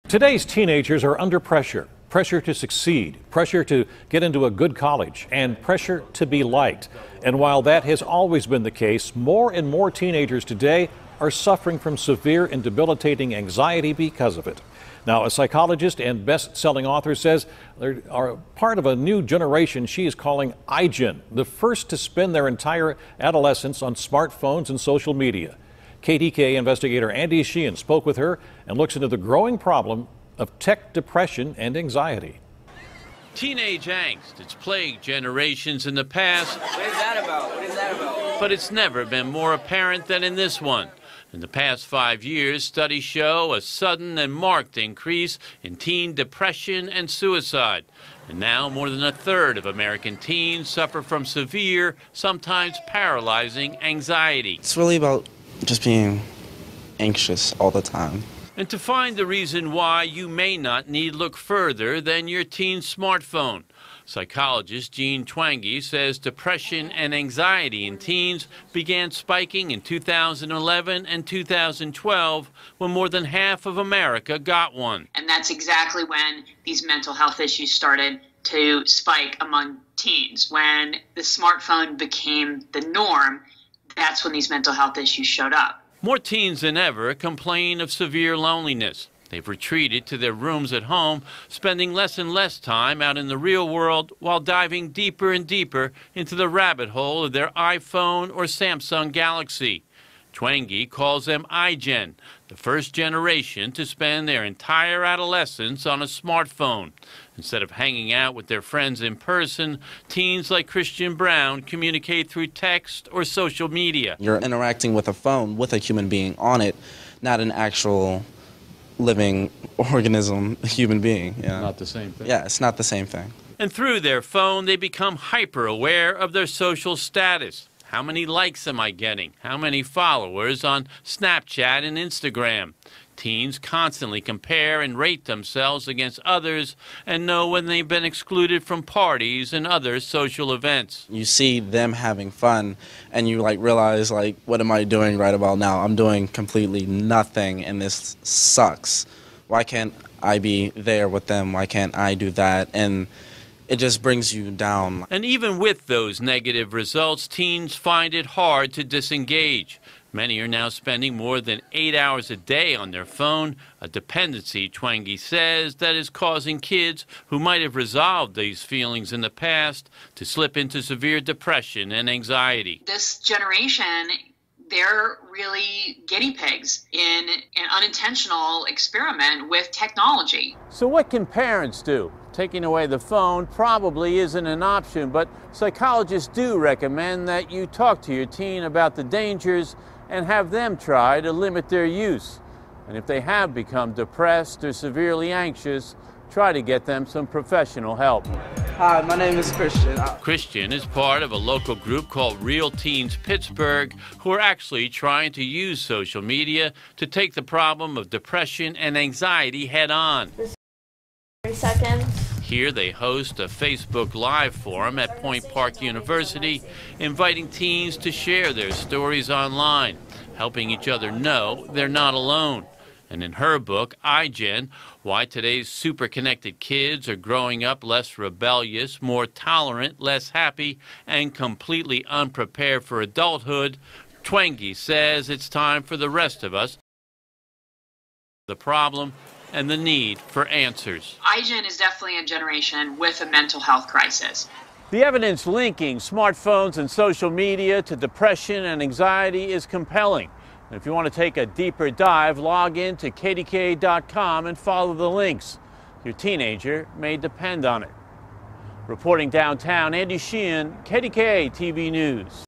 Today's teenagers are under pressure. Pressure to succeed, pressure to get into a good college, and pressure to be liked. And while that has always been the case, more and more teenagers today are suffering from severe and debilitating anxiety because of it. Now, a psychologist and best-selling author says they are part of a new generation she is calling iGen, the first to spend their entire adolescence on smartphones and social media. KDKA investigator Andy Sheehan spoke with her and looks into the growing problem of tech depression and anxiety. Teenage angst, it's plagued generations in the past. What is that about? What is that about? But it's never been more apparent than in this one. In the past 5 years, studies show a sudden and marked increase in teen depression and suicide. And now more than a third of American teens suffer from severe, sometimes paralyzing anxiety. It's really about just being anxious all the time. And to find the reason why, you may not need look further than your teen's smartphone. Psychologist Jean Twenge says depression and anxiety in teens began spiking in 2011 and 2012 when more than half of America got one. And that's exactly when these mental health issues started to spike among teens. When the smartphone became the norm, that's when these mental health issues showed up. More teens than ever complain of severe loneliness. They've retreated to their rooms at home, spending less and less time out in the real world while diving deeper and deeper into the rabbit hole of their iPhone or Samsung Galaxy. Twenge calls them iGen, the first generation to spend their entire adolescence on a smartphone. Instead of hanging out with their friends in person, teens like Christian Brown communicate through text or social media. You're interacting with a phone with a human being on it, not an actual living organism, human being. Yeah. Not the same thing. Yeah, it's not the same thing. And through their phone, they become hyper-aware of their social status. How many likes am I getting? How many followers on Snapchat and Instagram? Teens constantly compare and rate themselves against others and know when they've been excluded from parties and other social events. You see them having fun and you realize what am I doing right about now? I'm doing completely nothing and this sucks. Why can't I be there with them? Why can't I do that? And it just brings you down. And even with those negative results, teens find it hard to disengage. Many are now spending more than 8 hours a day on their phone, a dependency, Twenge says, that is causing kids who might have resolved these feelings in the past to slip into severe depression and anxiety. This generation, they're really guinea pigs in an unintentional experiment with technology. So what can parents do? Taking away the phone probably isn't an option, but psychologists do recommend that you talk to your teen about the dangers and have them try to limit their use. And if they have become depressed or severely anxious, try to get them some professional help. Hi, my name is Christian. Christian is part of a local group called Real Teens Pittsburgh, who are actually trying to use social media to take the problem of depression and anxiety head on. 30 seconds. Here they host a Facebook Live forum at Point Park University, inviting teens to share their stories online, helping each other know they're not alone. And in her book, iGen, Why Today's Super-Connected Kids Are Growing Up Less Rebellious, More Tolerant, Less Happy, and Completely Unprepared for Adulthood, Twenge says it's time for the rest of us the problem and the need for answers. iGen is definitely a generation with a mental health crisis. The evidence linking smartphones and social media to depression and anxiety is compelling. If you want to take a deeper dive, log in to KDKA.com and follow the links. Your teenager may depend on it. Reporting downtown, Andy Sheehan, KDKA-TV News.